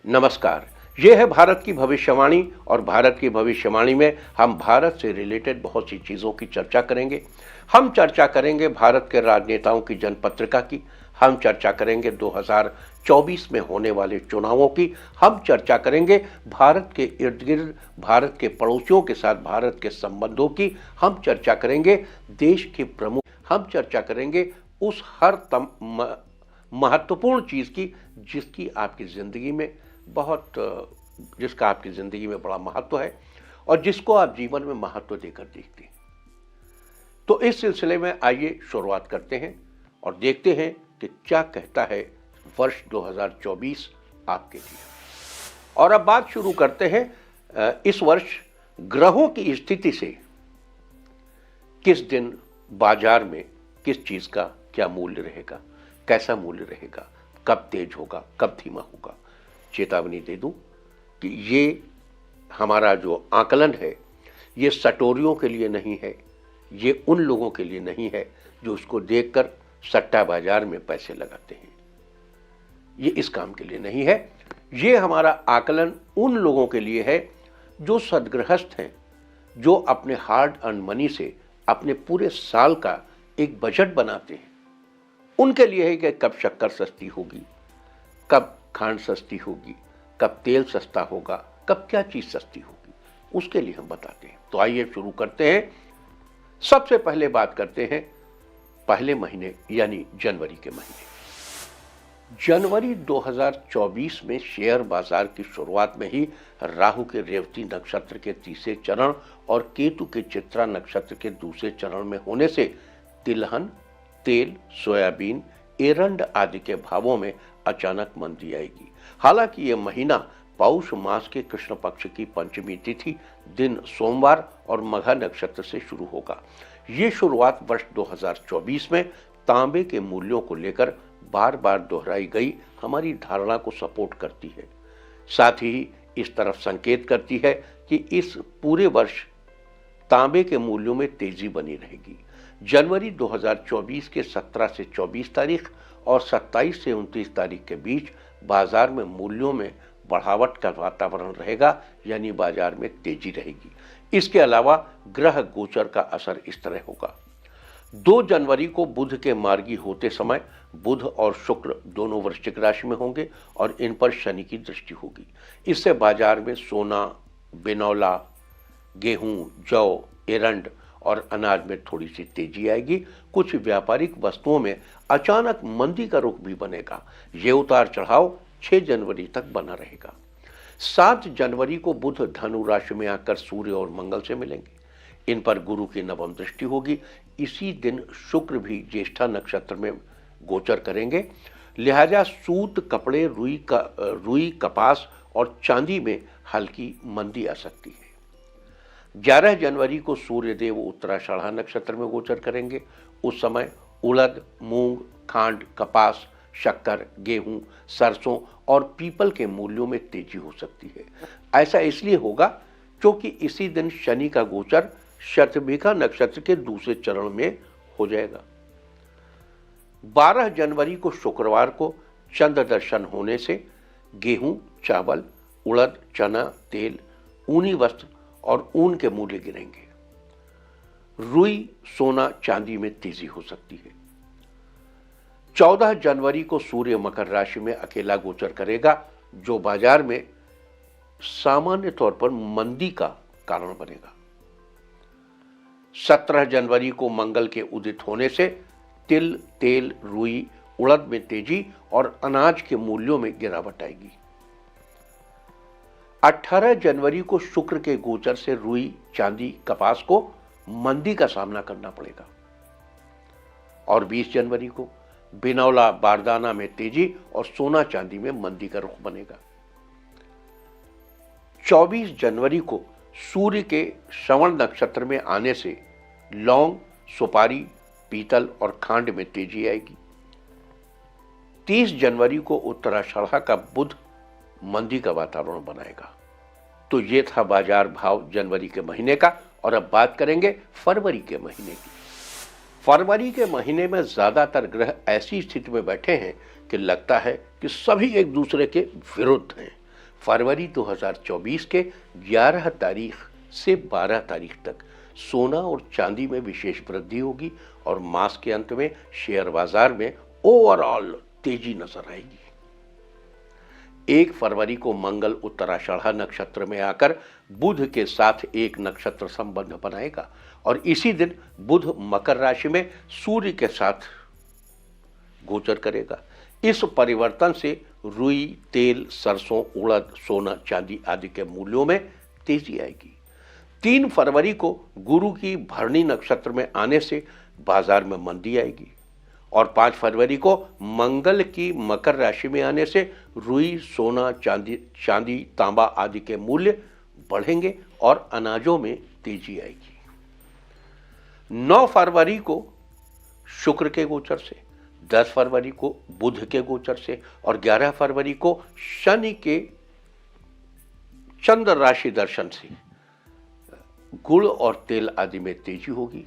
नमस्कार। ये है भारत की भविष्यवाणी और भारत की भविष्यवाणी में हम भारत से रिलेटेड बहुत सी चीज़ों की चर्चा करेंगे। हम चर्चा करेंगे भारत के राजनेताओं की जनपत्रिका की, हम चर्चा करेंगे 2024 में होने वाले चुनावों की, हम चर्चा करेंगे भारत के इर्द गिर्द भारत के पड़ोसियों के साथ भारत के संबंधों की, हम चर्चा करेंगे देश के प्रमुख, हम चर्चा करेंगे उस हर महत्वपूर्ण चीज़ की जिसका आपकी ज़िंदगी में बड़ा महत्व है और जिसको आप जीवन में महत्व देकर देखते हैं। तो इस सिलसिले में आइए शुरुआत करते हैं और देखते हैं कि क्या कहता है वर्ष 2024 आपके लिए। और अब बात शुरू करते हैं इस वर्ष ग्रहों की स्थिति से किस दिन बाजार में किस चीज़ का क्या मूल्य रहेगा, कैसा मूल्य रहेगा, कब तेज होगा, कब धीमा होगा। चेतावनी दे दूं कि ये हमारा जो आकलन है ये सटोरियों के लिए नहीं है, ये उन लोगों के लिए नहीं है जो उसको देखकर सट्टा बाजार में पैसे लगाते हैं। ये इस काम के लिए नहीं है। ये हमारा आकलन उन लोगों के लिए है जो सदगृहस्थ हैं, जो अपने हार्ड अर्न मनी से अपने पूरे साल का एक बजट बनाते हैं। उनके लिए है कि कब शक्कर सस्ती होगी, कब खांड सस्ती होगी, कब तेल सस्ता होगा, कब क्या चीज़ सस्ती होगी, उसके लिए हम बताते हैं। तो आइए शुरू करते हैं। सबसे पहले बात करते हैं पहले महीने यानी जनवरी के महीने। जनवरी 2024 में शेयर बाजार की शुरुआत में ही राहु के रेवती नक्षत्र के तीसरे चरण और केतु के चित्रा नक्षत्र के दूसरे चरण में होने से तिलहन, तेल, सोयाबीन, एरंड आदि के भावों में अचानक मंदी आएगी। हालांकि यह महीना पौष मास के कृष्ण पक्ष की पंचमी तिथि दिन सोमवार और मघा नक्षत्र से शुरू होगा। ये शुरुआत वर्ष 2024 में तांबे के मूल्यों को लेकर बार बार दोहराई गई हमारी धारणा को सपोर्ट करती है। साथ ही इस तरफ संकेत करती है कि इस पूरे वर्ष तांबे के मूल्यों में तेजी बनी रहेगी। जनवरी 2024 के 17 से 24 तारीख और 27 से 29 तारीख के बीच बाजार में मूल्यों में बढ़ावट का वातावरण रहेगा, यानी बाजार में तेजी रहेगी। इसके अलावा ग्रह गोचर का असर इस तरह होगा। 2 जनवरी को बुध के मार्गी होते समय बुध और शुक्र दोनों वृश्चिक राशि में होंगे और इन पर शनि की दृष्टि होगी। इससे बाजार में सोना, बिनौला, गेहूं, जौ, एरंड और अनाज में थोड़ी सी तेजी आएगी। कुछ व्यापारिक वस्तुओं में अचानक मंदी का रुख भी बनेगा। ये उतार चढ़ाव 6 जनवरी तक बना रहेगा। 7 जनवरी को बुध धनु राशि में आकर सूर्य और मंगल से मिलेंगे। इन पर गुरु की नवम दृष्टि होगी। इसी दिन शुक्र भी ज्येष्ठा नक्षत्र में गोचर करेंगे। लिहाजा सूत, कपड़े, रुई, कपास और चांदी में हल्की मंदी आ सकती है। 11 जनवरी को सूर्यदेव उत्तराषाढ़ा नक्षत्र में गोचर करेंगे। उस समय उड़द, मूंग, खांड, कपास, शक्कर, गेहूं, सरसों और पीपल के मूल्यों में तेजी हो सकती है। ऐसा इसलिए होगा क्योंकि इसी दिन शनि का गोचर शतभिखा नक्षत्र के दूसरे चरण में हो जाएगा। 12 जनवरी को शुक्रवार को चंद्र दर्शन होने से गेहूं, चावल, उड़द, चना, तेल, ऊनी वस्त्र और ऊन के मूल्य गिरेंगे। रुई, सोना, चांदी में तेजी हो सकती है। 14 जनवरी को सूर्य मकर राशि में अकेला गोचर करेगा, जो बाजार में सामान्य तौर पर मंदी का कारण बनेगा। 17 जनवरी को मंगल के उदित होने से तिल, तेल, रुई, उड़द में तेजी और अनाज के मूल्यों में गिरावट आएगी। 18 जनवरी को शुक्र के गोचर से रुई, चांदी, कपास को मंदी का सामना करना पड़ेगा। और 20 जनवरी को बिनौला, बारदाना में तेजी और सोना चांदी में मंदी का रुख बनेगा। 24 जनवरी को सूर्य के श्रवण नक्षत्र में आने से लौंग, सुपारी, पीतल और खांड में तेजी आएगी। 30 जनवरी को उत्तराषाढ़ा का बुध मंदी का वातावरण बनाएगा। तो ये था बाजार भाव जनवरी के महीने का। और अब बात करेंगे फरवरी के महीने की। फरवरी के महीने में ज्यादातर ग्रह ऐसी स्थिति में बैठे हैं कि लगता है कि सभी एक दूसरे के विरुद्ध हैं। फरवरी 2024 के 11 तारीख से 12 तारीख तक सोना और चांदी में विशेष वृद्धि होगी और मास के अंत में शेयर बाजार में ओवरऑल तेजी नजर आएगी। 1 फरवरी को मंगल उत्तराषाढ़ा नक्षत्र में आकर बुध के साथ एक नक्षत्र संबंध बनाएगा और इसी दिन बुध मकर राशि में सूर्य के साथ गोचर करेगा। इस परिवर्तन से रुई, तेल, सरसों, उड़द, सोना, चांदी आदि के मूल्यों में तेजी आएगी। 3 फरवरी को गुरु की भरणी नक्षत्र में आने से बाजार में मंदी आएगी और 5 फरवरी को मंगल की मकर राशि में आने से रुई, सोना, चांदी, तांबा आदि के मूल्य बढ़ेंगे और अनाजों में तेजी आएगी। 9 फरवरी को शुक्र के गोचर से, 10 फरवरी को बुध के गोचर से और 11 फरवरी को शनि के चंद्र राशि दर्शन से गुड़ और तेल आदि में तेजी होगी,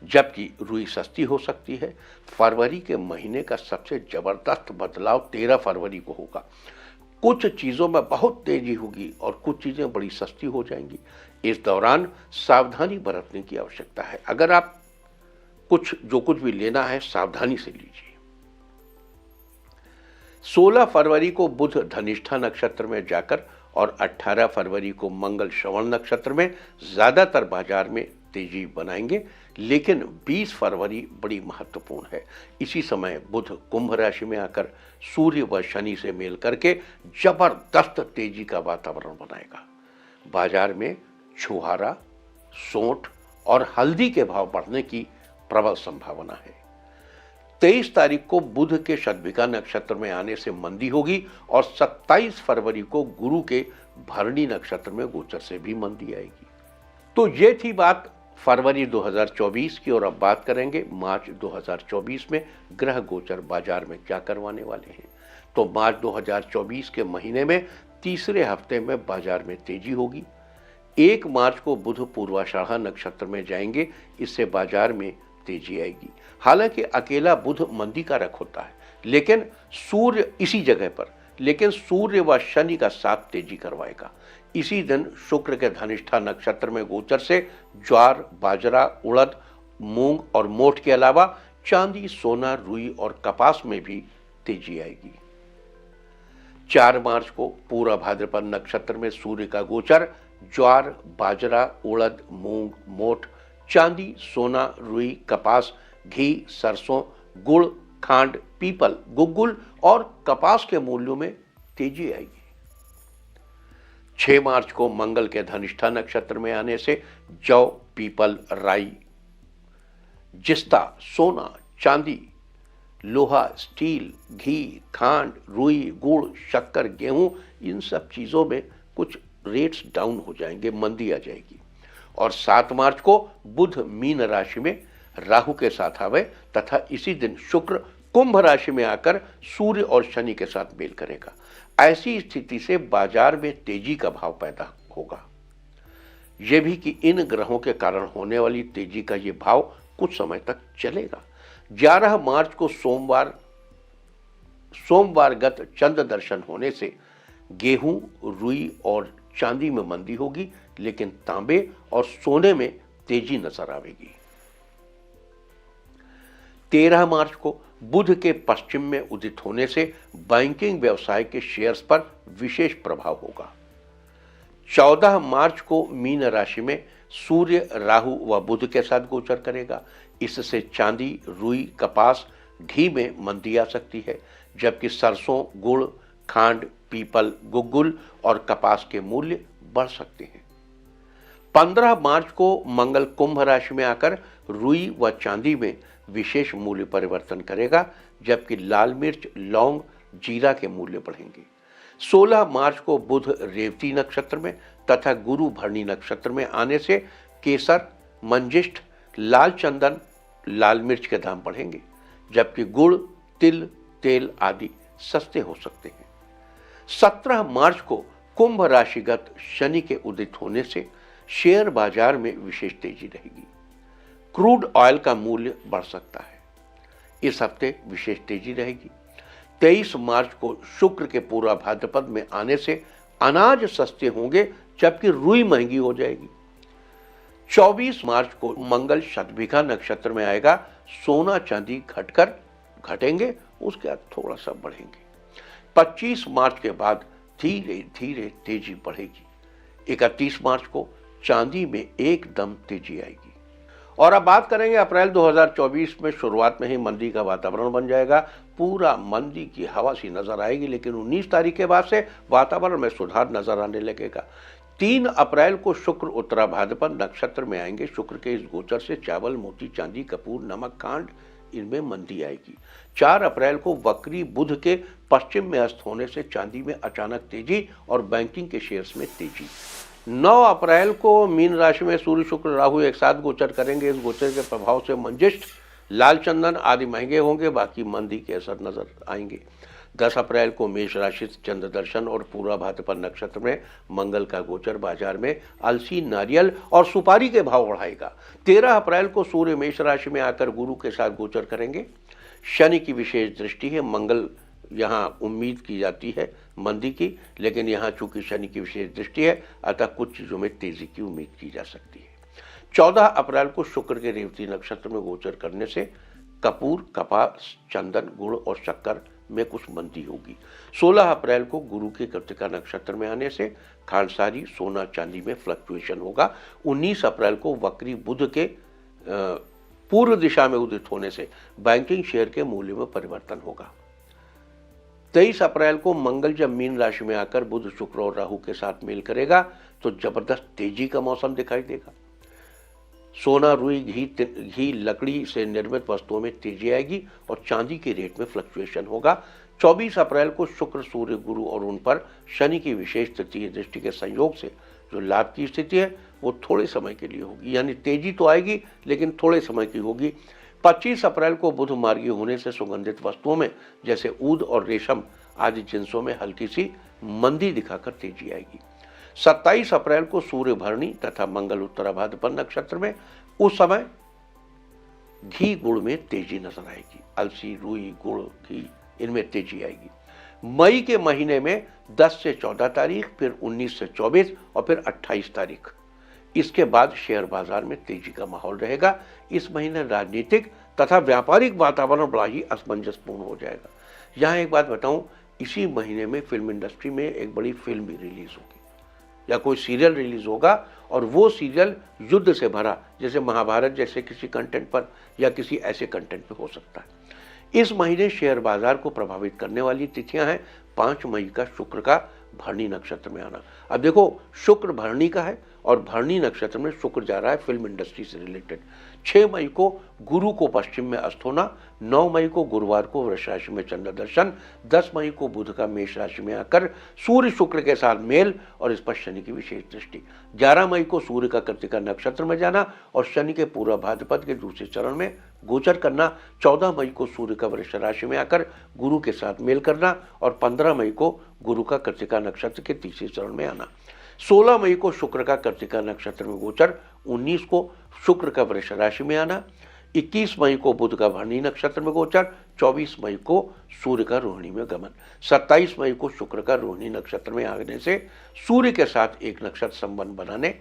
जबकि रुई सस्ती हो सकती है। फरवरी के महीने का सबसे जबरदस्त बदलाव 13 फरवरी को होगा। कुछ चीजों में बहुत तेजी होगी और कुछ चीजें बड़ी सस्ती हो जाएंगी। इस दौरान सावधानी बरतने की आवश्यकता है। अगर आप जो कुछ भी लेना है सावधानी से लीजिए। 16 फरवरी को बुध धनिष्ठा नक्षत्र में जाकर और 18 फरवरी को मंगल श्रवण नक्षत्र में ज्यादातर बाजार में तेजी बनाएंगे, लेकिन 20 फरवरी बड़ी महत्वपूर्ण है। इसी समय बुध कुंभ राशि में आकर सूर्य व शनि से मेल करके जबरदस्त तेजी का वातावरण बनाएगा। बाजार में छुहारा, सोंठ और हल्दी के भाव बढ़ने की प्रबल संभावना है। 23 तारीख को बुध के शतभिका नक्षत्र में आने से मंदी होगी और 27 फरवरी को गुरु के भरणी नक्षत्र में गोचर से भी मंदी आएगी। तो ये थी बात फरवरी 2024 की और अब बात करेंगे मार्च 2024 में ग्रह गोचर बाजार में क्या करवाने वाले हैं। तो मार्च 2024 के महीने में तीसरे हफ्ते में बाजार में तेजी होगी। 1 मार्च को बुध पूर्वाषाढ़ा नक्षत्र में जाएंगे, इससे बाजार में तेजी आएगी। हालांकि अकेला बुध मंदी कारक होता है, लेकिन सूर्य व शनि का साथ तेजी करवाएगा। इसी दिन शुक्र के धनिष्ठा नक्षत्र में गोचर से ज्वार, बाजरा, उड़द, मूंग और मोठ के अलावा चांदी, सोना, रुई और कपास में भी तेजी आएगी। 4 मार्च को पूरा भाद्रपद नक्षत्र में सूर्य का गोचर ज्वार, बाजरा, उड़द, मूंग, मोठ, चांदी, सोना, रुई, कपास, घी, सरसों, गुड़, खांड, पीपल, गुग्गुल और कपास के मूल्यों में तेजी आएगी। 6 मार्च को मंगल के धनिष्ठा नक्षत्र में आने से जौ, पीपल, राई, जिस्ता, सोना, चांदी, लोहा, स्टील, घी, खांड, रुई, गुड़, शक्कर, गेहूं, इन सब चीजों में कुछ रेट्स डाउन हो जाएंगे, मंदी आ जाएगी। और 7 मार्च को बुध मीन राशि में राहु के साथ आवे तथा इसी दिन शुक्र कुंभ राशि में आकर सूर्य और शनि के साथ मेल करेगा। ऐसी स्थिति से बाजार में तेजी का भाव पैदा होगा। यह भी कि इन ग्रहों के कारण होने वाली तेजी का यह भाव कुछ समय तक चलेगा। 11 मार्च को सोमवारगत चंद्र दर्शन होने से गेहूं, रुई और चांदी में मंदी होगी, लेकिन तांबे और सोने में तेजी नजर आएगी। 13 मार्च को बुध के पश्चिम में उदित होने से बैंकिंग व्यवसाय के शेयर्स पर विशेष प्रभाव होगा। 14 मार्च को मीन राशि में सूर्य राहु व बुध के साथ गोचर करेगा। इससे चांदी, रुई, कपास, घी में मंदी आ सकती है, जबकि सरसों, गुड़, खांड, पीपल, गुग्गुल और कपास के मूल्य बढ़ सकते हैं। 15 मार्च को मंगल कुंभ राशि में आकर रुई व चांदी में विशेष मूल्य परिवर्तन करेगा, जबकि लाल मिर्च, लौंग, जीरा के मूल्य बढ़ेंगे। 16 मार्च को बुध रेवती नक्षत्र में तथा गुरु भरणी नक्षत्र में आने से केसर, मंजिष्ठ, लाल चंदन, लाल मिर्च के दाम बढ़ेंगे, जबकि गुड़, तिल, तेल आदि सस्ते हो सकते हैं। 17 मार्च को कुंभ राशिगत शनि के उदित होने से शेयर बाजार में विशेष तेजी रहेगी। क्रूड ऑयल का मूल्य बढ़ सकता है। इस हफ्ते विशेष तेजी रहेगी। 23 मार्च को शुक्र के पूरा भाद्रपद में आने से अनाज सस्ते होंगे जबकि रुई महंगी हो जाएगी। 24 मार्च को मंगल शतभिखा नक्षत्र में आएगा। सोना चांदी घटेंगे, उसके बाद थोड़ा सा बढ़ेंगे। 25 मार्च के बाद धीरे धीरे तेजी बढ़ेगी। 31 मार्च को चांदी में एकदम तेजी आएगी। और अब बात करेंगे अप्रैल 2024 में शुरुआत में ही मंदी का वातावरण बन जाएगा। पूरा मंदी की हवा सी नजर आएगी, लेकिन 19 तारीख के बाद से वातावरण में सुधार नजर आने लगेगा। 3 अप्रैल को शुक्र उत्तरा भाद्रपद नक्षत्र में आएंगे। शुक्र के इस गोचर से चावल, मोती, चांदी, कपूर, नमक, खांड इनमें मंदी आएगी। 4 अप्रैल को वक्री बुध के पश्चिम में अस्त होने से चांदी में अचानक तेजी और बैंकिंग के शेयर्स में तेजी। 9 अप्रैल को मीन राशि में सूर्य, शुक्र, राहु एक साथ गोचर करेंगे। इस गोचर के प्रभाव से मंजिष्ठ, लाल चंदन आदि महंगे होंगे, बाकी मंदी के असर नजर आएंगे। 10 अप्रैल को मेष राशि चंद्र दर्शन और पूरा भाद्रपद नक्षत्र में मंगल का गोचर बाजार में अलसी, नारियल और सुपारी के भाव बढ़ाएगा। 13 अप्रैल को सूर्य मेष राशि में आकर गुरु के साथ गोचर करेंगे। शनि की विशेष दृष्टि है। मंगल यहाँ उम्मीद की जाती है मंदी की, लेकिन यहाँ चूंकि शनि की विशेष दृष्टि है, अतः कुछ चीजों में तेजी की उम्मीद की जा सकती है। 14 अप्रैल को शुक्र के रेवती नक्षत्र में गोचर करने से कपूर, कपास, चंदन, गुड़ और शक्कर में कुछ मंदी होगी। 16 अप्रैल को गुरु के कृत्तिका नक्षत्र में आने से खांडसारी, सोना, चांदी में फ्लक्चुएशन होगा। 19 अप्रैल को वक्री बुध के पूर्व दिशा में उदित होने से बैंकिंग शेयर के मूल्य में परिवर्तन होगा। 23 अप्रैल को मंगल जब मीन राशि में आकर बुध, शुक्र और राहु के साथ मेल करेगा तो जबरदस्त तेजी का मौसम दिखाई देगा। सोना, रुई, घी, लकड़ी से निर्मित वस्तुओं में तेजी आएगी और चांदी के रेट में फ्लक्चुएशन होगा। 24 अप्रैल को शुक्र, सूर्य, गुरु और उन पर शनि की विशेष तृतीय दृष्टि के संयोग से जो लाभ की स्थिति है वो थोड़े समय के लिए होगी, यानी तेजी तो आएगी लेकिन थोड़े समय की होगी। 25 अप्रैल को बुध मार्गी होने से सुगंधित वस्तुओं में जैसे ऊद और रेशम आदि जिन्सों में हल्की सी मंदी दिखाकर तेजी आएगी। 27 अप्रैल को सूर्य भरणी तथा मंगल उत्तरा भाद्रपद नक्षत्र में, उस समय घी, गुड़ में तेजी नजर आएगी। अलसी, रुई, गुड़, घी इनमें तेजी आएगी। मई के महीने में 10 से 14 तारीख, फिर 19 से 24 और फिर 28 तारीख, इसके बाद शेयर बाजार में तेजी का माहौल रहेगा। इस महीने राजनीतिक तथा व्यापारिक वातावरण बड़ा ही असमंजसपूर्ण हो जाएगा। यहाँ एक बात बताऊं, इसी महीने में फिल्म इंडस्ट्री में एक बड़ी फिल्म भी रिलीज होगी या कोई सीरियल रिलीज होगा, और वो सीरियल युद्ध से भरा, जैसे महाभारत जैसे किसी कंटेंट पर या किसी ऐसे कंटेंट पे हो सकता है। इस महीने शेयर बाजार को प्रभावित करने वाली तिथियां हैं 5 मई का शुक्र का भरणी नक्षत्र में आना। अब देखो, शुक्र भरणी का है और भरणी नक्षत्र में शुक्र जा रहा है फिल्म इंडस्ट्री से रिलेटेड। 6 मई को गुरु को पश्चिम में अस्त होना, 9 मई को गुरुवार को वृष राशि में चंद्र दर्शन, 10 मई को बुध का मेष राशि में आकर सूर्य शुक्र के साथ मेल और इस पर शनि की विशेष दृष्टि, 11 मई को सूर्य का कृत्तिका नक्षत्र में जाना और शनि के पूरा भाद्रपद के दूसरे चरण में गोचर करना, 14 मई को सूर्य का वृष राशि में आकर गुरु के साथ मेल करना और 15 मई को गुरु का कृत्तिका नक्षत्र के तीसरे चरण में आना, 16 मई को शुक्र का कृत्तिका नक्षत्र में गोचर, 19 को शुक्र का वृष राशि में आना, 21 मई को बुध का भरणी नक्षत्र में गोचर, 24 मई को सूर्य का रोहिणी में गमन, 27 मई को शुक्र का रोहिणी नक्षत्र में आने से सूर्य के साथ एक नक्षत्र संबंध बनाने,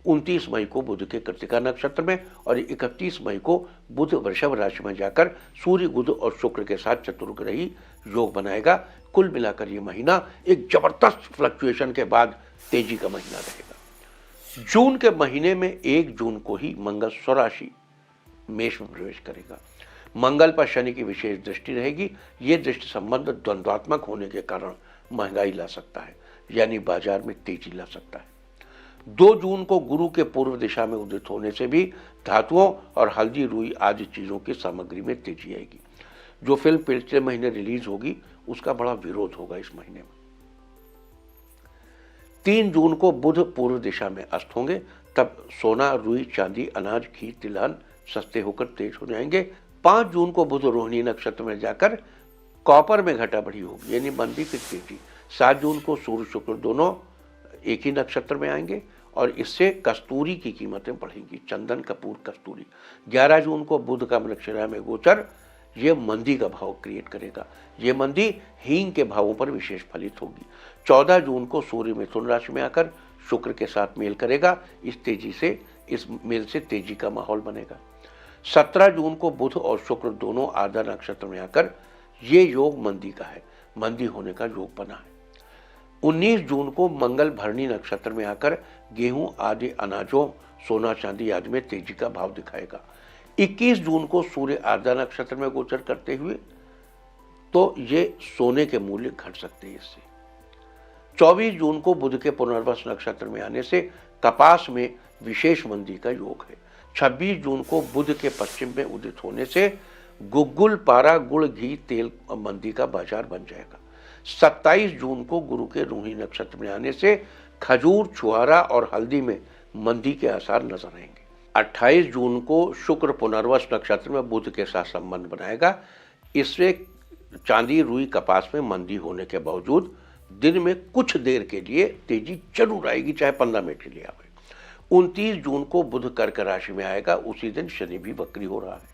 29 मई को बुध के कृत्तिका नक्षत्र में और 31 मई को बुध वृषभ राशि में जाकर सूर्य, बुध और शुक्र के साथ चतुर्ग्रही योग बनाएगा। कुल मिलाकर ये महीना एक जबरदस्त फ्लक्चुएशन के बाद तेजी का महीना रहेगा। जून के महीने में 1 जून को ही मंगल स्वराशि मेष में प्रवेश करेगा। मंगल पर शनि की विशेष दृष्टि रहेगी। ये दृष्टि संबंध द्वंद्वात्मक होने के कारण महंगाई ला सकता है, यानी बाजार में तेजी ला सकता है। 2 जून को गुरु के पूर्व दिशा में उदित होने से भी धातुओं और हल्दी, रुई आदि चीजों की सामग्री में तेजी आएगी। जो फिल्म पिछले महीने रिलीज होगी उसका बड़ा विरोध होगा इस महीने में। 3 जून को बुध पूर्व दिशा में अस्त होंगे, तब सोना, रुई, चांदी, अनाज, घी, तिलहन सस्ते होकर तेज हो जाएंगे। 5 जून को बुध रोहिणी नक्षत्र में जाकर कॉपर में घटा बढ़ी होगी, यानी मंदी फिर तेजी। 7 जून को सूर्य शुक्र दोनों एक ही नक्षत्र में आएंगे और इससे कस्तूरी की कीमतें बढ़ेंगी, चंदन, कपूर, कस्तूरी। 11 जून को बुध का मृगशिरा में गोचर ये मंदी का भाव क्रिएट करेगा। ये मंदी हींग के भावों पर विशेष फलित होगी। 14 जून को सूर्य मिथुन राशि में आकर शुक्र के साथ मेल करेगा। इस मेल से तेजी का माहौल बनेगा। 17 जून को बुध और शुक्र दोनों आधा नक्षत्र में आकर ये योग मंदी का है, मंदी होने का योग बना है। 19 जून को मंगल भरणी नक्षत्र में आकर गेहूं आदि अनाजों, सोना चांदी आदि में तेजी का भाव दिखाएगा। 21 जून को सूर्य आधा नक्षत्र में गोचर करते हुए तो ये सोने के मूल्य घट सकते हैं इससे। 24 जून को बुध के पुनर्वस नक्षत्र में आने से कपास में विशेष मंदी का योग है। 26 जून को बुध के पश्चिम में उदित होने से गुग्गुल, पारा, गुड़, घी, तेल मंदी का बाजार बन जाएगा। 27 जून को गुरु के रोहिणी नक्षत्र में आने से खजूर, छुहारा और हल्दी में मंदी के आसार नजर आएंगे। 28 जून को शुक्र पुनर्वस नक्षत्र में बुध के साथ संबंध बनाएगा। इससे चांदी, रुई, कपास में मंदी होने के बावजूद दिन में कुछ देर के लिए तेजी जरूर आएगी, चाहे 15 मिनट के लिए आए। 29 जून को बुध कर्क राशि में आएगा। उसी दिन शनि भी वक्री हो रहा है।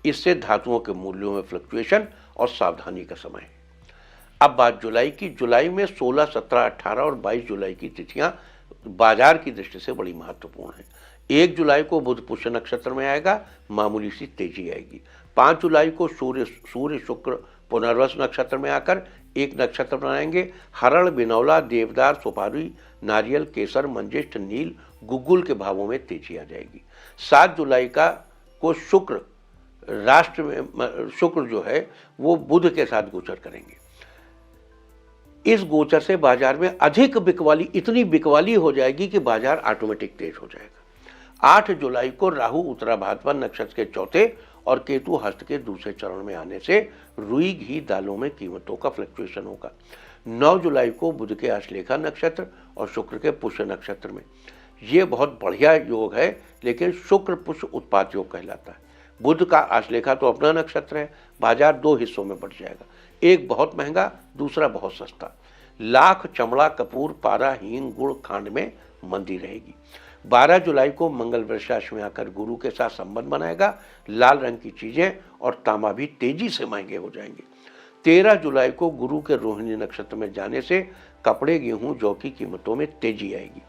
इससे धातुओं के मूल्यों में फ्लक्चुएशन और सावधानी का समय है। अब बात जुलाई की। जुलाई में 16, 17, 18 और 22 जुलाई की तिथियां बाजार की दृष्टि से बड़ी महत्वपूर्ण है। 1 जुलाई को बुध पुष्य नक्षत्र में आएगा, मामूली सी तेजी आएगी। 5 जुलाई को सूर्य शुक्र पुनर्वस नक्षत्र में आकर एक नक्षत्र बनाएंगे। हरण, बिनौला, देवदार, सुपारी, नारियल, केसर, मंजिष्ठ, नील, गुग्गुल के भावों में तेजी आ जाएगी। 7 जुलाई को शुक्र राष्ट्र में शुक्र जो है वो बुध के साथ गोचर करेंगे। इस गोचर से बाजार में अधिक बिकवाली, इतनी बिकवाली हो जाएगी कि बाजार ऑटोमेटिक तेज हो जाएगा। 8 जुलाई को राहु उत्तराभाद्र नक्षत्र के चौथे और केतु हस्त के दूसरे चरण में आने से रुई, घी, दालों में कीमतों का फ्लक्चुएशन होगा। 9 जुलाई को बुध के आश्लेषा नक्षत्र और शुक्र के पुष्य नक्षत्र में ये बहुत बढ़िया योग है, लेकिन शुक्र पुष्य उत्पात योग कहलाता है। बुध का आश्लेषा तो अपना नक्षत्र है। बाजार 2 हिस्सों में बढ़ जाएगा, एक बहुत महंगा, दूसरा बहुत सस्ता। लाख, चमड़ा, कपूर, पारा, हींग, गुड़, खांड में मंदी रहेगी। 12 जुलाई को मंगल वृष राशि में आकर गुरु के साथ संबंध बनाएगा। लाल रंग की चीजें और तांबा भी तेजी से महंगे हो जाएंगे। 13 जुलाई को गुरु के रोहिणी नक्षत्र में जाने से कपड़े, गेहूं, जौ की कीमतों में तेजी आएगी।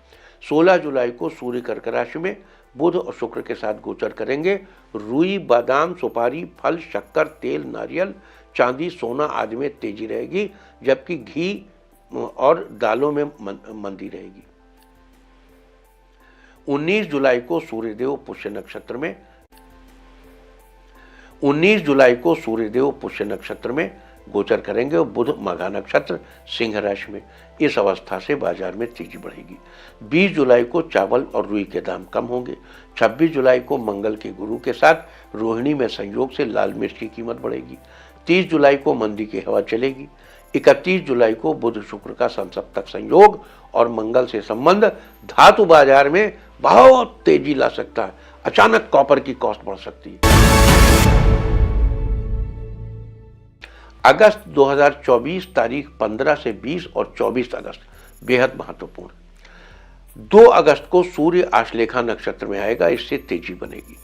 16 जुलाई को सूर्य कर्क राशि में बुध और शुक्र के साथ गोचर करेंगे। रुई, बादाम, सुपारी, फल, शक्कर, तेल, नारियल, चांदी, सोना आदि में तेजी रहेगी, जबकि घी और दालों में मंदी रहेगी। 19 जुलाई को सूर्यदेव पुष्य नक्षत्र में गोचर करेंगे और बुध मघा नक्षत्र सिंह राशि में। इस अवस्था से बाजार में तेजी बढ़ेगी। 20 जुलाई को चावल और रुई के दाम कम होंगे। 26 जुलाई को मंगल के गुरु के साथ रोहिणी में संयोग से लाल मिर्च की कीमत बढ़ेगी। 30 जुलाई को मंदी की हवा चलेगी। 31 जुलाई को बुध शुक्र का संसप्तक संयोग और मंगल से संबंध धातु बाजार में बहुत तेजी ला सकता है। अचानक कॉपर की कॉस्ट बढ़ सकती है। अगस्त 2024 तारीख 15 से 20 और 24 अगस्त बेहद महत्वपूर्ण। 2 अगस्त को सूर्य आश्लेषा नक्षत्र में आएगा, इससे तेजी बनेगी।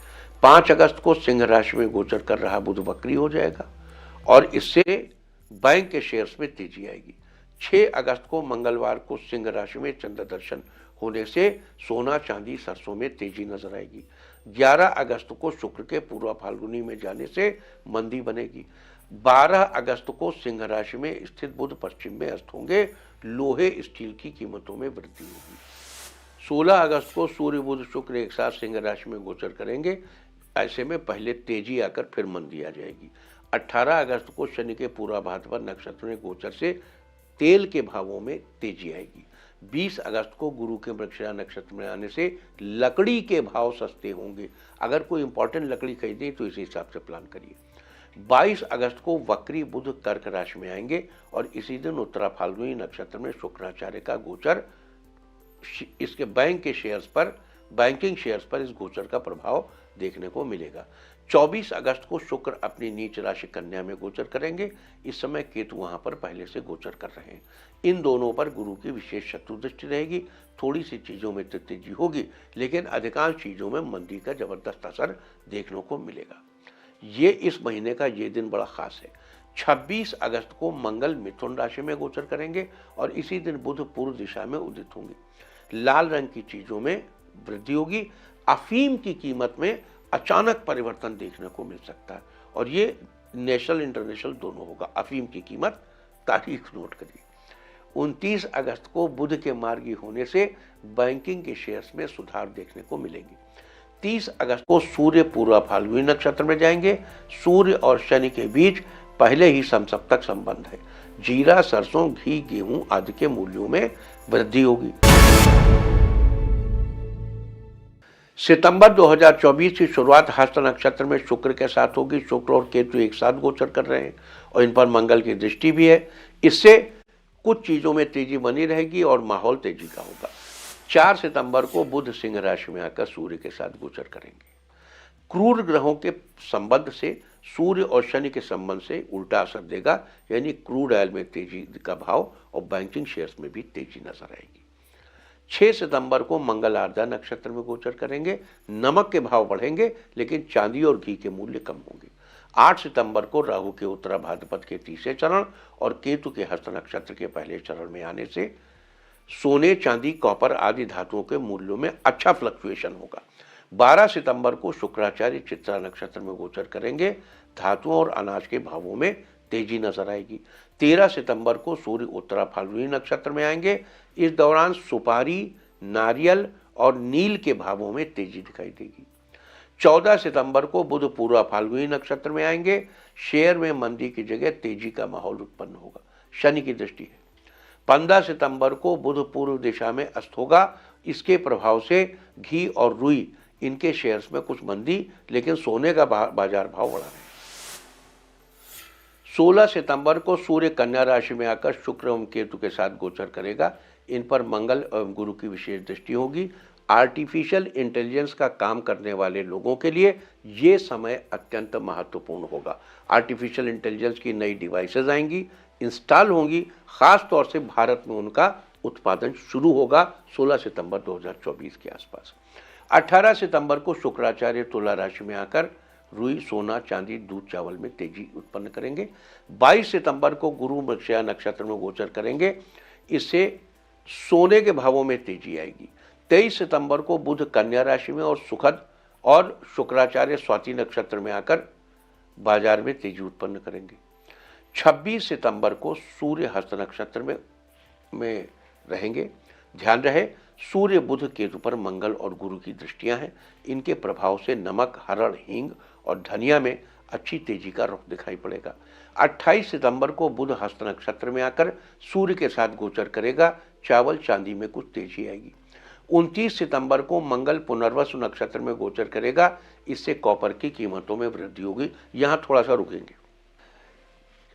5 अगस्त को सिंह राशि में गोचर कर रहा बुध वक्री हो जाएगा और इससे बैंक के शेयर्स में तेजी आएगी। 6 अगस्त को मंगलवार को सिंह राशि में चंद्र दर्शन होने से सोना, चांदी, सरसों में तेजी नजर आएगी। 11 अगस्त को शुक्र के पूर्व फाल्गुनी में जाने से मंदी बनेगी। 12 अगस्त को सिंह राशि में स्थित बुध पश्चिम में अस्त होंगे। लोहे, स्टील की कीमतों में वृद्धि होगी। 16 अगस्त को सूर्य, बुध, शुक्र एक साथ सिंह राशि में गोचर करेंगे। ऐसे में पहले तेजी आकर फिर मंदी आ जाएगी। 18 अगस्त को शनि के पूर्वाभाद्र नक्षत्र में गोचर से तेल के भावों में तेजी आएगी। 20 अगस्त को गुरु के मृगशिरा नक्षत्र में आने से लकड़ी के भाव सस्ते होंगे। अगर कोई इंपॉर्टेंट लकड़ी खरीदे तो इसी हिसाब से प्लान करिए। 22 अगस्त को वक्री बुध कर्क राशि में आएंगे और इसी दिन उत्तरा फाल्गुनी नक्षत्र में शुक्राचार्य का गोचर इसके बैंकिंग शेयर्स पर इस गोचर का प्रभाव देखने को मिलेगा। 24 अगस्त को शुक्र अपनी नीच राशि कन्या में गोचर करेंगे। इस समय केतु वहां पर पहले से गोचर कर रहे हैं। इन दोनों पर गुरु की विशेष शत्रु दृष्टि रहेगी। थोड़ी सी चीजों में तो तेजी होगी, लेकिन अधिकांश चीजों में मंदी का जबरदस्त असर देखने को मिलेगा। ये इस महीने का ये दिन बड़ा खास है। 26 अगस्त को मंगल मिथुन राशि में गोचर करेंगे और इसी दिन बुध पूर्व दिशा में उदित होंगे। लाल रंग की चीजों में वृद्धि होगी। अफीम की कीमत में अचानक परिवर्तन देखने को मिल सकता है और ये नेशनल इंटरनेशनल दोनों होगा। अफीम की कीमत, तारीख नोट करिए, 29 अगस्त को बुध के मार्गी होने से बैंकिंग के शेयर्स में सुधार देखने को मिलेंगे। 30 अगस्त को सूर्य पूर्व फाल्गुनी नक्षत्र में जाएंगे। सूर्य और शनि के बीच पहले ही समसप्तक संबंध है। जीरा, सरसों, घी, गेहूं आदि के मूल्यों में वृद्धि होगी। सितंबर 2024 की शुरुआत हस्त नक्षत्र में शुक्र के साथ होगी। शुक्र और केतु एक साथ गोचर कर रहे हैं और इन पर मंगल की दृष्टि भी है। इससे कुछ चीजों में तेजी बनी रहेगी और माहौल तेजी का होगा। 4 सितंबर को बुध सिंह राशि में आकर सूर्य के साथ गोचर करेंगे। क्रूर ग्रहों के संबंध से सूर्य और शनि के संबंध से उल्टा असर देगा, यानी क्रूड ऑयल में तेजी का भाव और बैंकिंग शेयर्स में भी तेजी नजर आएगी। 6 सितंबर को मंगल आर्द्रा नक्षत्र में गोचर करेंगे। नमक के भाव बढ़ेंगे लेकिन चांदी और घी के मूल्य कम होंगे। 8 सितंबर को राहु के उत्तरा भाद्रपद के तीसरे चरण और केतु के हस्त नक्षत्र के पहले चरण में आने से सोने, चांदी, कॉपर आदि धातुओं के मूल्यों में अच्छा फ्लक्चुएशन होगा। 12 सितंबर को शुक्राचार्य चित्रा नक्षत्र में गोचर करेंगे। धातुओं और अनाज के भावों में तेजी नजर आएगी। 13 सितंबर को सूर्य उत्तरा फाल्गुनी नक्षत्र में आएंगे। इस दौरान सुपारी, नारियल और नील के भावों में तेजी दिखाई देगी। 14 सितंबर को बुध पूर्व फाल्गुनी नक्षत्र में आएंगे। शेयर में मंदी की जगह तेजी का माहौल उत्पन्न होगा। शनि की दृष्टि है। 15 सितंबर को बुध पूर्व दिशा में अस्त होगा। इसके प्रभाव से घी और रुई इनके शेयर्स में कुछ मंदी, लेकिन सोने का बाजार भाव बढ़ा है। 16 सितंबर को सूर्य कन्या राशि में आकर शुक्र एवं केतु के साथ गोचर करेगा। इन पर मंगल एवं गुरु की विशेष दृष्टि होगी। आर्टिफिशियल इंटेलिजेंस का काम करने वाले लोगों के लिए ये समय अत्यंत महत्वपूर्ण होगा। आर्टिफिशियल इंटेलिजेंस की नई डिवाइसेज आएंगी, इंस्टॉल होंगी। खास तौर से भारत में उनका उत्पादन शुरू होगा 16 सितंबर 2024 के आसपास। 18 सितंबर को शुक्राचार्य तुला राशि में आकर रुई, सोना, चांदी, दूध, चावल में तेजी उत्पन्न करेंगे। 22 सितंबर को गुरु मृगशिरा नक्षत्र में गोचर करेंगे। इससे सोने के भावों में तेजी आएगी। 23 सितंबर को बुध कन्या राशि में और सुखद और शुक्राचार्य स्वाति नक्षत्र में आकर बाजार में तेजी उत्पन्न करेंगे। 26 सितंबर को सूर्य हस्त नक्षत्र में रहेंगे। ध्यान रहे, सूर्य, बुध, केतु पर मंगल और गुरु की दृष्टियां हैं। इनके प्रभाव से नमक, हरड़, हींग और धनिया में अच्छी तेजी का रुख दिखाई पड़ेगा। 28 सितंबर को बुध हस्त नक्षत्र में आकर सूर्य के साथ गोचर करेगा। चावल, चांदी में कुछ तेजी आएगी। 29 सितंबर को मंगल पुनर्वसु नक्षत्र में गोचर करेगा। इससे कॉपर की कीमतों में वृद्धि होगी। यहाँ थोड़ा सा रुकेंगे।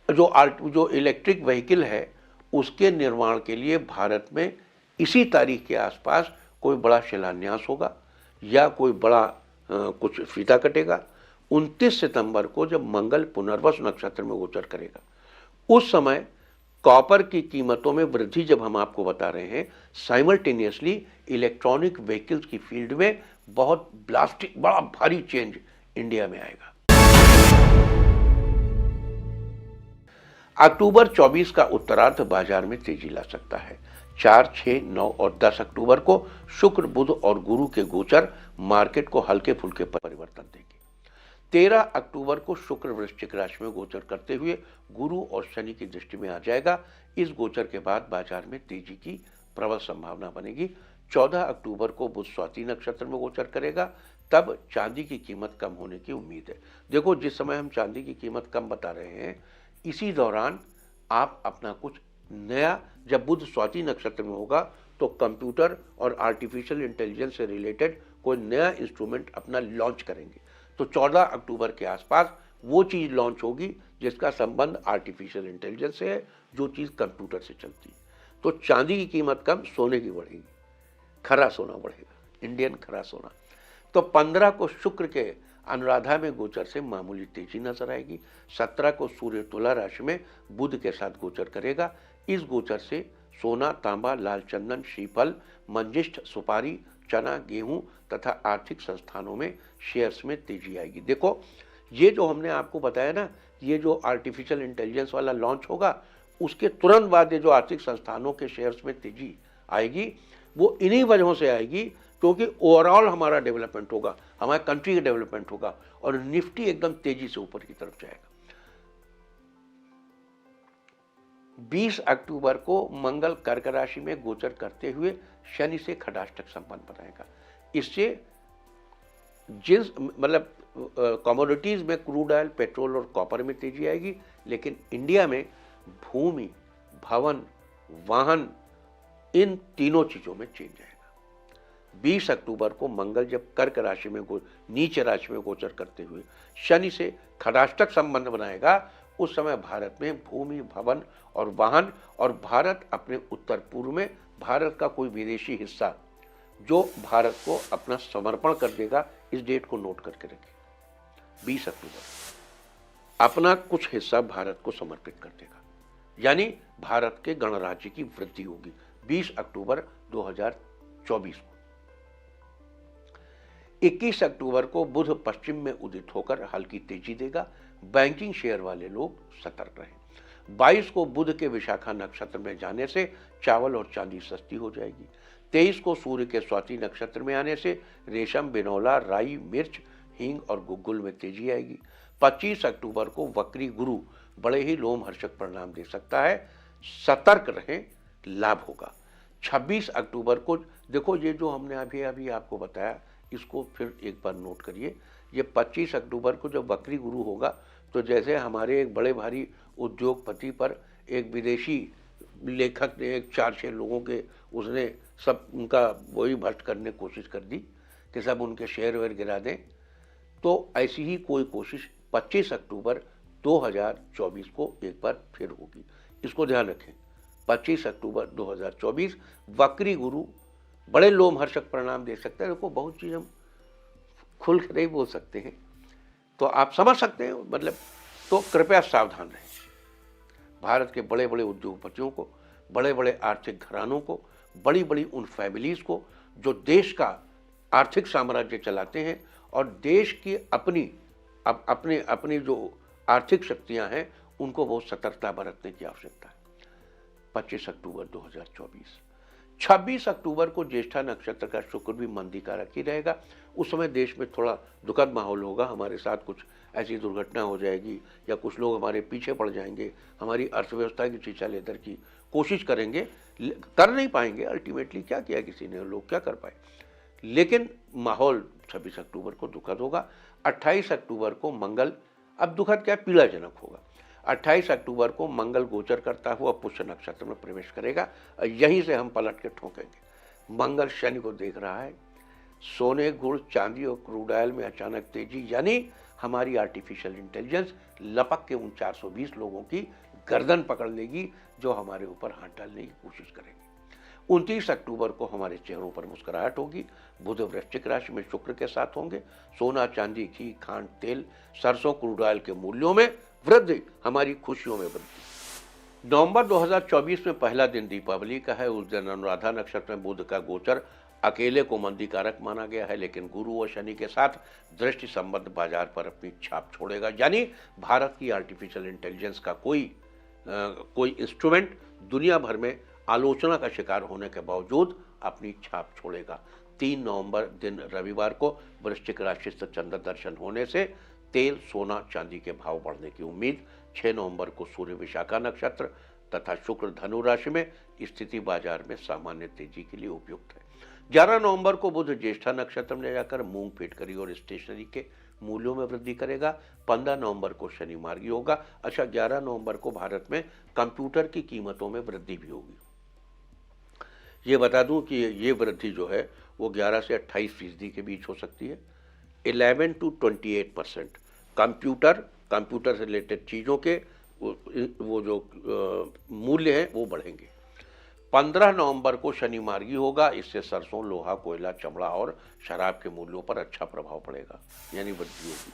जो इलेक्ट्रिक व्हीकल है उसके निर्माण के लिए भारत में इसी तारीख के आसपास कोई बड़ा शिलान्यास होगा या कोई बड़ा कुछ फीता कटेगा। 29 सितंबर को जब मंगल पुनर्वसु नक्षत्र में गोचर करेगा, उस समय कॉपर की कीमतों में वृद्धि जब हम आपको बता रहे हैं, साइमल्टेनियसली इलेक्ट्रॉनिक व्हीकल्स की फील्ड में बहुत ब्लास्टिक, बड़ा भारी चेंज इंडिया में आएगा। अक्टूबर 24 का उत्तरार्ध बाजार में तेजी ला सकता है। 4, 6, 9 और 10 अक्टूबर को शुक्र, बुध और गुरु के गोचर मार्केट को हल्के फुल्के परिवर्तन देंगे। 13 अक्टूबर को शुक्र वृश्चिक राशि में गोचर करते हुए गुरु और शनि की दृष्टि में आ जाएगा। इस गोचर के बाद बाजार में तेजी की प्रबल संभावना बनेगी। 14 अक्टूबर को बुध स्वाति नक्षत्र में गोचर करेगा। तब चांदी की कीमत कम होने की उम्मीद है। देखो, जिस समय हम चांदी की कीमत कम बता रहे हैं, इसी दौरान आप अपना कुछ नया, जब बुध स्वाति नक्षत्र में होगा तो कंप्यूटर और आर्टिफिशियल इंटेलिजेंस से रिलेटेड कोई नया इंस्ट्रूमेंट अपना लॉन्च करेंगे। तो 14 अक्टूबर के आसपास वो चीज़ लॉन्च होगी जिसका संबंध आर्टिफिशियल इंटेलिजेंस से है, जो चीज़ कंप्यूटर से चलती है। तो चांदी की कीमत कम, सोने की बढ़ेगी। खरा सोना बढ़ेगा, इंडियन खरा सोना। तो 15 को शुक्र के अनुराधा में गोचर से मामूली तेजी नजर आएगी। 17 को सूर्य तुला राशि में बुध के साथ गोचर करेगा। इस गोचर से सोना, तांबा, लाल चंदन, श्रीफल, मंजिष्ठ, सुपारी, चना, गेहूं तथा आर्थिक संस्थानों में शेयर्स में तेजी आएगी। देखो, ये जो हमने आपको बताया ना, ये जो आर्टिफिशियल इंटेलिजेंस वाला लॉन्च होगा, उसके तुरंत बाद ये जो आर्थिक संस्थानों के शेयर्स में तेजी आएगी, वो इन्हीं वजहों से आएगी क्योंकि ओवरऑल हमारा डेवलपमेंट होगा, हमारे कंट्री का डेवलपमेंट होगा और निफ्टी एकदम तेजी से ऊपर की तरफ जाएगा। 20 अक्टूबर को मंगल कर्क राशि में गोचर करते हुए शनि से खडाष्टक संबंध बनाएगा। इससे जिस मतलब कमोडिटीज में क्रूड ऑयल, पेट्रोल और कॉपर में तेजी आएगी, लेकिन इंडिया में भूमि, भवन, वाहन, इन तीनों चीजों में चेंज आएगा। 20 अक्टूबर को मंगल जब कर्क राशि में नीच राशि में गोचर करते हुए शनि से खडाष्टक संबंध बनाएगा, उस समय भारत में भूमि, भवन और वाहन, और भारत अपने उत्तर पूर्व में भारत का कोई विदेशी हिस्सा जो भारत को अपना समर्पण कर देगा, इस डेट को नोट करके रखिए। 20 अक्टूबर अपना कुछ हिस्सा भारत को समर्पित कर देगा, यानी भारत के गणराज्य की वृद्धि होगी 20 अक्टूबर 2024 को। 21 अक्टूबर को बुध पश्चिम में उदित होकर हल्की तेजी देगा, बैंकिंग शेयर वाले लोग सतर्क रहें। 22 को बुध के विशाखा नक्षत्र में जाने से चावल और चांदी सस्ती हो जाएगी। 23 को सूर्य के स्वाति नक्षत्र में आने से रेशम, बिनौला, राई, मिर्च, हींग और गुग्गुल में तेजी आएगी। 25 अक्टूबर को वक्री गुरु बड़े ही लोमहर्षक परिणाम दे सकता है, सतर्क रहें, लाभ होगा। 26 अक्टूबर को देखो, ये जो हमने अभी आपको बताया, इसको फिर एक बार नोट करिए। ये 25 अक्टूबर को जब वक्री गुरु होगा, तो जैसे हमारे एक बड़े भारी उद्योगपति पर एक विदेशी लेखक ने एक 4-6 लोगों के उसने सब उनका वही भ्रष्ट करने की कोशिश कर दी कि सब उनके शेयर वेयर गिरा दें, तो ऐसी ही कोई कोशिश 25 अक्टूबर 2024 को एक बार फिर होगी। इसको ध्यान रखें। 25 अक्टूबर 2024 वक्री गुरु बड़े लोमहर्षक परिणाम दे सकता है। देखो, बहुत चीज़ हम खुल कर नहीं बोल सकते हैं, तो आप समझ सकते हैं मतलब, तो कृपया सावधान रहें। भारत के बड़े बड़े उद्योगपतियों को, बड़े बड़े आर्थिक घरानों को, बड़ी बड़ी उन फैमिलीज को जो देश का आर्थिक साम्राज्य चलाते हैं और देश की अपनी जो आर्थिक शक्तियां हैं, उनको बहुत सतर्कता बरतने की आवश्यकता है। 25 अक्टूबर 2024। 26 अक्टूबर को ज्येष्ठा नक्षत्र का शुक्र भी मंदीकारक ही रहेगा। उस समय देश में थोड़ा दुखद माहौल होगा, हमारे साथ कुछ ऐसी दुर्घटना हो जाएगी या कुछ लोग हमारे पीछे पड़ जाएंगे, हमारी अर्थव्यवस्था की शीशा लेदर की कोशिश करेंगे, कर नहीं पाएंगे। अल्टीमेटली क्या किया किसी ने, लोग क्या कर पाए, लेकिन माहौल 26 अक्टूबर को दुखद होगा। 28 अक्टूबर को मंगल, अब दुखद क्या, पीड़ाजनक होगा। 28 अक्टूबर को मंगल गोचर करता हुआ पुष्य नक्षत्र में प्रवेश करेगा, यहीं से हम पलट के ठोकेंगे। मंगल शनि को देख रहा है। सोने, गुड़, चांदी और क्रूड ऑयल में अचानक तेजी, यानी हमारी आर्टिफिशियल इंटेलिजेंस लपक के उन 420 लोगों की गर्दन पकड़ लेगी जो हमारे ऊपर हाथ डालने की कोशिश करेंगे। 29 अक्टूबर को हमारे चेहरों पर मुस्कुराहट होगी। बुध वृश्चिक राशि में शुक्र के साथ होंगे। सोना, चांदी, घी, खांड, तेल, सरसों, क्रूड ऑयल के मूल्यों में वृद्धि, हमारी खुशियों में वृद्धि। नवंबर 2024 में पहला दिन दीपावली का है। उस दिन अनुराधा नक्षत्र में बुध का गोचर अकेले को मंदीकारक माना गया है, लेकिन गुरु और शनि के साथ दृष्टि संबंध बाजार पर अपनी छाप छोड़ेगा, यानी भारत की आर्टिफिशियल इंटेलिजेंस का कोई इंस्ट्रूमेंट दुनिया भर में आलोचना का शिकार होने के बावजूद अपनी छाप छोड़ेगा। 3 नवंबर दिन रविवार को वृश्चिक राशि से चंद्र दर्शन होने से तेल, सोना, चांदी के भाव बढ़ने की उम्मीद। 6 नवंबर को सूर्य विशाखा नक्षत्र तथा शुक्र धनु राशि में स्थिति बाजार में सामान्य तेजी के लिए उपयुक्त है। 11 नवंबर को बुध ज्येष्ठा नक्षत्र में जाकर मूंग, फिटकरी और स्टेशनरी के मूल्यों में वृद्धि करेगा। 15 नवंबर को शनि मार्गी होगा। अच्छा, 11 नवंबर को भारत में कंप्यूटर की कीमतों में वृद्धि भी होगी। ये बता दूं कि ये वृद्धि जो है वो 11 से 28% के बीच हो सकती है। 11 to 28% कंप्यूटर से रिलेटेड चीज़ों के वो जो मूल्य हैं वो बढ़ेंगे। 15 नवंबर को शनि मार्गी होगा। इससे सरसों, लोहा, कोयला, चमड़ा और शराब के मूल्यों पर अच्छा प्रभाव पड़ेगा, यानी वृद्धि होगी।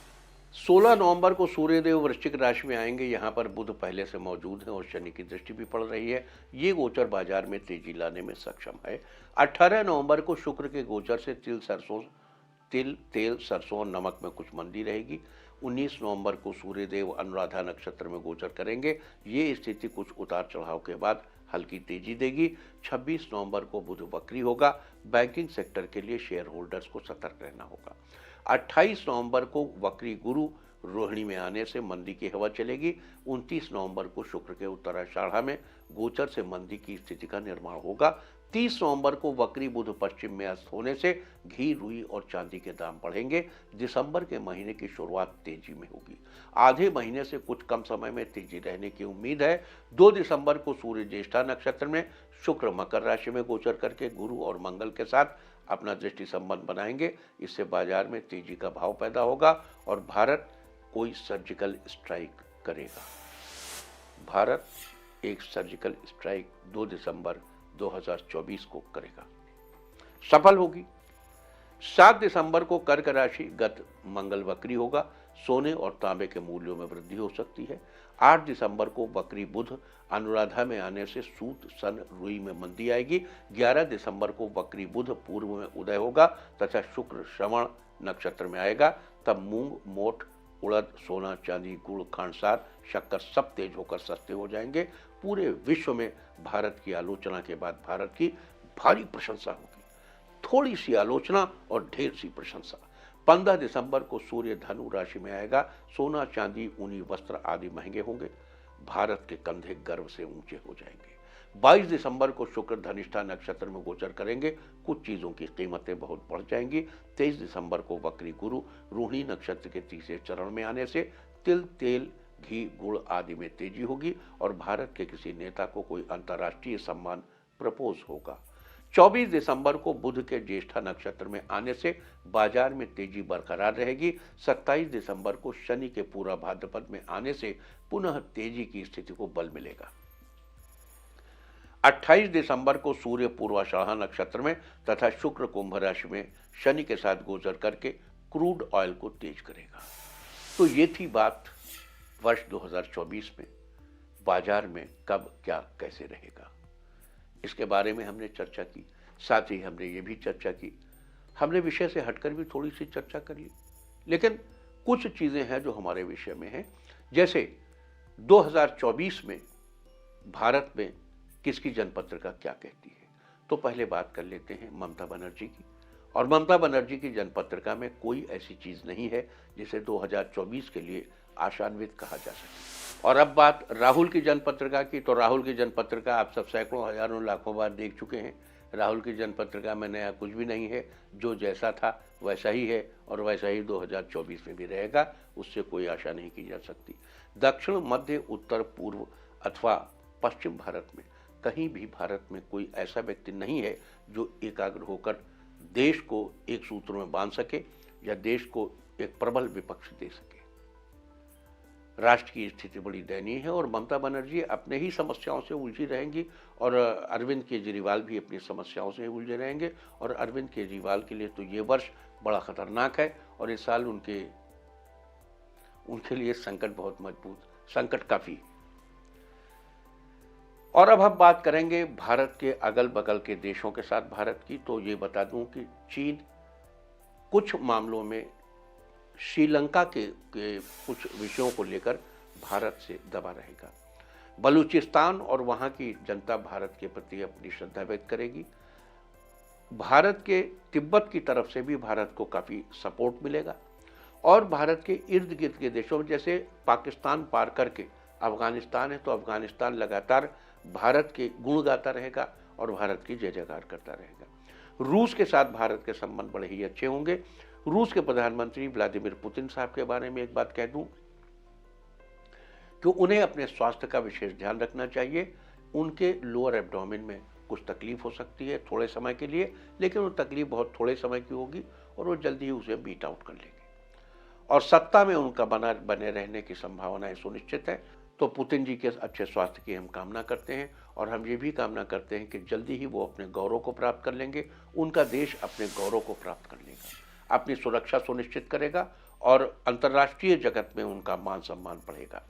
16 नवंबर को सूर्यदेव वृश्चिक राशि में आएंगे। यहाँ पर बुध पहले से मौजूद है और शनि की दृष्टि भी पड़ रही है। ये गोचर बाजार में तेजी लाने में सक्षम है। 18 नवंबर को शुक्र के गोचर से तिल, तेल, सरसों और नमक में कुछ मंदी रहेगी। 19 नवंबर को सूर्यदेव अनुराधा नक्षत्र में गोचर करेंगे। ये स्थिति कुछ उतार चढ़ाव के बाद हल्की तेजी देगी। 26 नवंबर को बुध वक्री होगा। बैंकिंग सेक्टर के लिए शेयर होल्डर्स को सतर्क रहना होगा। 28 नवंबर को वक्री गुरु रोहिणी में आने से मंदी की हवा चलेगी। 29 नवंबर को शुक्र के उत्तराषाढ़ा में गोचर से मंदी की स्थिति का निर्माण होगा। 30 नवंबर को वक्री बुध पश्चिम में अस्त होने से घी, रुई और चांदी के दाम बढ़ेंगे। दिसंबर के महीने की शुरुआत तेजी में होगी। आधे महीने से कुछ कम समय में तेजी रहने की उम्मीद है। 2 दिसंबर को सूर्य ज्येष्ठा नक्षत्र में, शुक्र मकर राशि में गोचर करके गुरु और मंगल के साथ अपना दृष्टि संबंध बनाएंगे। इससे बाजार में तेजी का भाव पैदा होगा और भारत कोई सर्जिकल स्ट्राइक करेगा। भारत एक सर्जिकल स्ट्राइक 2 दिसंबर 2024 को करेगा, सफल होगी। 7 दिसंबर को कर्क राशि गत मंगल वक्री होगा। सोने और तांबे के मूल्यों में वृद्धि हो सकती है। 8 दिसंबर को वक्री बुध अनुराधा में आने से सूत, सन, रुई में मंदी आएगी। 11 दिसंबर को वक्री बुध पूर्व में उदय होगा तथा शुक्र श्रवण नक्षत्र में आएगा। तब मूंग, मोठ, उड़द, सोना, चांदी, गुड़, खांडसार, शक्कर सब तेज होकर सस्ते हो जाएंगे। पूरे विश्व में भारत की आलोचना के बाद भारत की भारी प्रशंसा होगी। थोड़ी सी आलोचना और ढेर सी प्रशंसा। 15 दिसंबर को सूर्य धनु राशि में आएगा। सोना, चांदी, ऊनी वस्त्र आदि महंगे होंगे। भारत के कंधे गर्व से ऊंचे हो जाएंगे। 22 दिसंबर को शुक्र धनिष्ठा नक्षत्र में गोचर करेंगे। कुछ चीजों की कीमतें बहुत बढ़ जाएंगी। 23 दिसंबर को वक्री गुरु रोहिणी नक्षत्र के तीसरे चरण में आने से तिल, तेल, घी, गुड़ आदि में तेजी होगी और भारत के किसी नेता को कोई अंतर्राष्ट्रीय सम्मान प्रपोज होगा। 24 दिसंबर को बुध के ज्येष्ठा नक्षत्र में आने से बाजार में तेजी बरकरार रहेगी। 27 दिसंबर को शनि के पूरा भाद्रपद में आने से पुनः तेजी की स्थिति को बल मिलेगा। 28 दिसंबर को सूर्य पूर्वाषाढ़ा नक्षत्र में तथा शुक्र कुंभ राशि में शनि के साथ गोचर करके क्रूड ऑयल को तेज करेगा। तो ये थी बात वर्ष 2024 में बाजार में कब क्या कैसे रहेगा, इसके बारे में हमने चर्चा की। साथ ही हमने ये भी चर्चा की, हमने विषय से हटकर भी थोड़ी सी चर्चा कर ली, लेकिन कुछ चीज़ें हैं जो हमारे विषय में हैं। जैसे 2024 में भारत में किसकी जनपत्रिका क्या कहती है, तो पहले बात कर लेते हैं ममता बनर्जी की। और ममता बनर्जी की जनपत्रिका में कोई ऐसी चीज़ नहीं है जिसे 2024 के लिए आशान्वित कहा जा सके। और अब बात राहुल की जनपत्रिका की, तो राहुल की जनपत्रिका आप सब सैकड़ों, हजारों, लाखों बार देख चुके हैं। राहुल की जनपत्रिका में नया कुछ भी नहीं है। जो जैसा था वैसा ही है और वैसा ही 2024 में भी रहेगा, उससे कोई आशा नहीं की जा सकती। दक्षिण, मध्य, उत्तर, पूर्व अथवा पश्चिम भारत में कहीं भी भारत में कोई ऐसा व्यक्ति नहीं है जो एकाग्र होकर देश को एक सूत्र में बांध सके या देश को एक प्रबल विपक्ष दे सके। राष्ट्र की स्थिति बड़ी दयनीय है और ममता बनर्जी अपने ही समस्याओं से उलझी रहेंगी और अरविंद केजरीवाल भी अपनी समस्याओं से उलझे रहेंगे। और अरविंद केजरीवाल के लिए तो ये वर्ष बड़ा खतरनाक है और इस साल उनके लिए संकट बहुत मजबूत, संकट काफी। और अब हम बात करेंगे भारत के अगल बगल के देशों के साथ भारत की। तो ये बता दूं कि चीन कुछ मामलों में श्रीलंका के कुछ विषयों को लेकर भारत से दबा रहेगा। बलूचिस्तान और वहाँ की जनता भारत के प्रति अपनी श्रद्धा व्यक्त करेगी। भारत के तिब्बत की तरफ से भी भारत को काफ़ी सपोर्ट मिलेगा। और भारत के इर्द गिर्द के देशों में, जैसे पाकिस्तान पार करके अफगानिस्तान है, तो अफगानिस्तान लगातार भारत के गुण गाता रहेगा और भारत की जय जयकार करता रहेगा। रूस के साथ भारत के संबंध बड़े ही अच्छे होंगे। रूस के प्रधानमंत्री व्लादिमीर पुतिन साहब के बारे में एक बात कह दूं कि उन्हें अपने स्वास्थ्य का विशेष ध्यान रखना चाहिए। उनके लोअर एब्डोमेन में कुछ तकलीफ हो सकती है थोड़े समय के लिए, लेकिन वो तकलीफ बहुत थोड़े समय की होगी और वो जल्दी ही उसे बीट आउट कर लेंगे और सत्ता में उनका बने रहने की संभावनाएं सुनिश्चित है। तो पुतिन जी के अच्छे स्वास्थ्य की हम कामना करते हैं और हम ये भी कामना करते हैं कि जल्दी ही वो अपने गौरव को प्राप्त कर लेंगे। उनका देश अपने गौरव को प्राप्त कर लेगा, अपनी सुरक्षा सुनिश्चित करेगा और अंतर्राष्ट्रीय जगत में उनका मान सम्मान बढ़ेगा।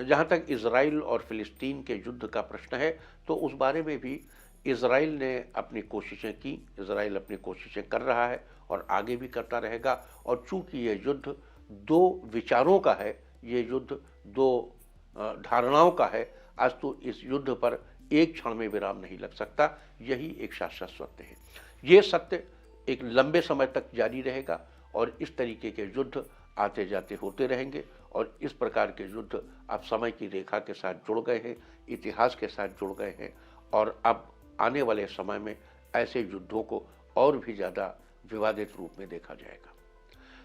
जहाँ तक इजराइल और फिलिस्तीन के युद्ध का प्रश्न है, तो उस बारे में भी इजराइल ने अपनी कोशिशें की, इजराइल अपनी कोशिशें कर रहा है और आगे भी करता रहेगा। और चूंकि यह युद्ध दो विचारों का है, ये युद्ध दो धारणाओं का है। आज तो इस युद्ध पर एक क्षण में विराम नहीं लग सकता, यही एक शाश्वत सत्य है। ये सत्य एक लंबे समय तक जारी रहेगा और इस तरीके के युद्ध आते जाते होते रहेंगे और इस प्रकार के युद्ध अब समय की रेखा के साथ जुड़ गए हैं, इतिहास के साथ जुड़ गए हैं और अब आने वाले समय में ऐसे युद्धों को और भी ज़्यादा विवादित रूप में देखा जाएगा।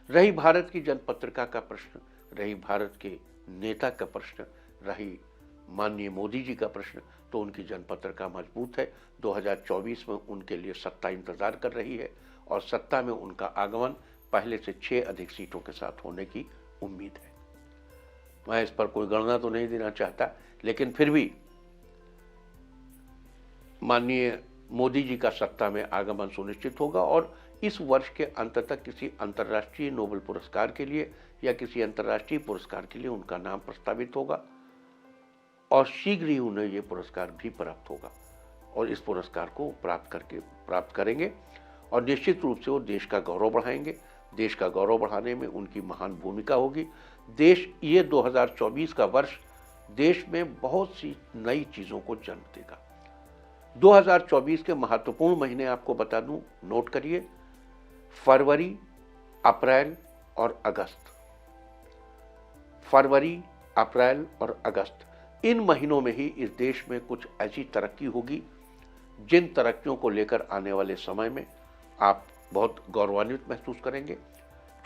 रही भारत की जनपत्रिका का प्रश्न, रही भारत के नेता का प्रश्न, रही माननीय मोदी जी का प्रश्न, तो उनकी जनपत्रिका मजबूत है। 2024 में उनके लिए सत्ता इंतजार कर रही है और सत्ता में उनका आगमन पहले से 6 अधिक सीटों के साथ होने की उम्मीद है। मैं इस पर कोई गणना तो नहीं देना चाहता, लेकिन फिर भी माननीय मोदी जी का सत्ता में आगमन सुनिश्चित होगा और इस वर्ष के अंत तक किसी अंतर्राष्ट्रीय नोबेल पुरस्कार के लिए या किसी अंतर्राष्ट्रीय पुरस्कार के लिए उनका नाम प्रस्तावित होगा और शीघ्र ही उन्हें ये पुरस्कार भी प्राप्त होगा और इस पुरस्कार को प्राप्त करेंगे और निश्चित रूप से वो देश का गौरव बढ़ाएंगे। देश का गौरव बढ़ाने में उनकी महान भूमिका होगी। ये 2024 का वर्ष देश में बहुत सी नई चीज़ों को जन्म देगा। 2024 के महत्वपूर्ण महीने आपको बता दूं, नोट करिए, फरवरी, अप्रैल और अगस्त। फरवरी, अप्रैल और अगस्त, इन महीनों में ही इस देश में कुछ ऐसी तरक्की होगी जिन तरक्कियों को लेकर आने वाले समय में आप बहुत गौरवान्वित महसूस करेंगे,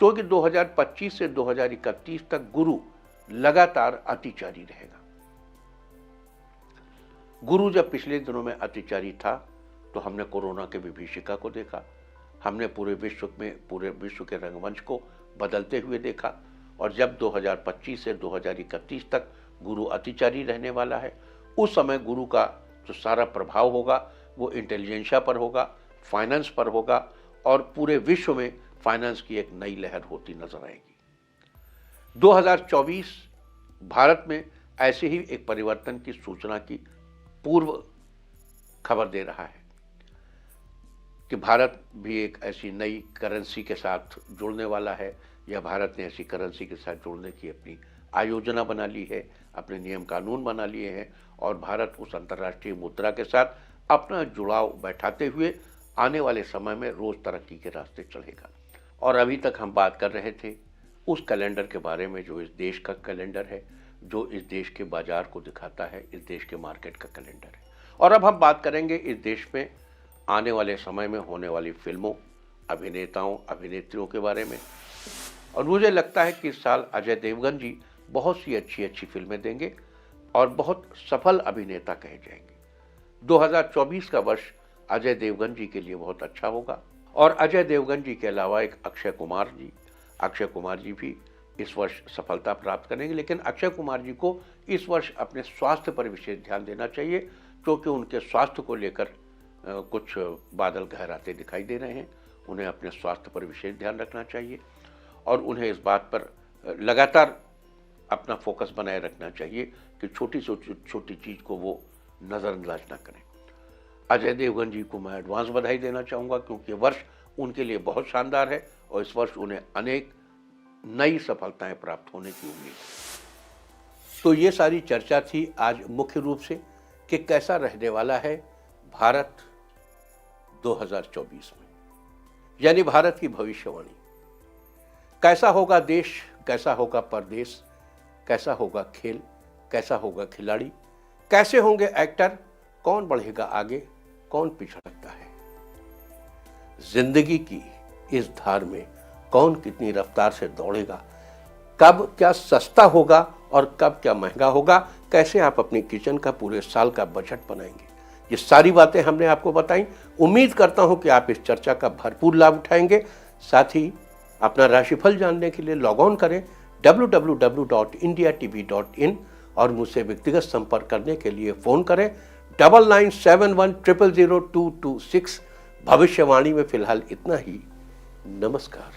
क्योंकि 2025 से 2031 तक गुरु लगातार अतिचारी रहेगा। गुरु जब पिछले दिनों में अतिचारी था तो हमने कोरोना के विभीषिका को देखा, हमने पूरे विश्व के रंगमंच को बदलते हुए देखा और जब 2025 से 2031 तक गुरु अतिचारी रहने वाला है, उस समय गुरु का जो सारा प्रभाव होगा वो इंटेलिजेंशिया पर होगा, फाइनेंस पर होगा और पूरे विश्व में फाइनेंस की एक नई लहर होती नजर आएगी। 2024 भारत में ऐसे ही एक परिवर्तन की सूचना की पूर्व खबर दे रहा है कि भारत भी एक ऐसी नई करेंसी के साथ जुड़ने वाला है या भारत ने ऐसी करेंसी के साथ जुड़ने की अपनी आयोजना बना ली है, अपने नियम कानून बना लिए हैं और भारत उस अंतर्राष्ट्रीय मुद्रा के साथ अपना जुड़ाव बैठाते हुए आने वाले समय में रोज तरक्की के रास्ते चलेगा। और अभी तक हम बात कर रहे थे उस कैलेंडर के बारे में जो इस देश का कैलेंडर है, जो इस देश के बाजार को दिखाता है, इस देश के मार्केट का कैलेंडर है। और अब हम बात करेंगे इस देश में आने वाले समय में होने वाली फिल्मों, अभिनेताओं, अभिनेत्रियों के बारे में। और मुझे लगता है कि इस साल अजय देवगन जी बहुत सी अच्छी फिल्में देंगे और बहुत सफल अभिनेता कहे जाएंगे। 2024 का वर्ष अजय देवगन जी के लिए बहुत अच्छा होगा और अजय देवगन जी के अलावा एक अक्षय कुमार जी भी इस वर्ष सफलता प्राप्त करेंगे। लेकिन अक्षय कुमार जी को इस वर्ष अपने स्वास्थ्य पर विशेष ध्यान देना चाहिए, क्योंकि उनके स्वास्थ्य को लेकर कुछ बादल गहराते दिखाई दे रहे हैं। उन्हें अपने स्वास्थ्य पर विशेष ध्यान रखना चाहिए और उन्हें इस बात पर लगातार अपना फोकस बनाए रखना चाहिए कि छोटी से छोटी चीज़ को वो नज़रअंदाज ना करें। अजय देवगन जी को मैं एडवांस बधाई देना चाहूँगा, क्योंकि वर्ष उनके लिए बहुत शानदार है और इस वर्ष उन्हें अनेक नई सफलताएं प्राप्त होने की उम्मीद है। तो ये सारी चर्चा थी आज मुख्य रूप से कि कैसा रहने वाला है भारत 2024 में, यानी भारत की भविष्यवाणी। कैसा होगा देश, कैसा होगा परदेश, कैसा होगा खेल, कैसा होगा खिलाड़ी, कैसे होंगे एक्टर, कौन बढ़ेगा आगे, कौन पिछड़ता है। जिंदगी की इस धार में कौन कितनी रफ्तार से दौड़ेगा, कब क्या सस्ता होगा और कब क्या महंगा होगा, कैसे आप अपनी किचन का पूरे साल का बजट बनाएंगे। ये सारी बातें हमने आपको बताई। उम्मीद करता हूं कि आप इस चर्चा का भरपूर लाभ उठाएंगे। साथ ही अपना राशिफल जानने के लिए लॉग ऑन करें www.indiatv.in और मुझसे व्यक्तिगत संपर्क करने के लिए फ़ोन करें 9971000226। भविष्यवाणी में फिलहाल इतना ही। नमस्कार।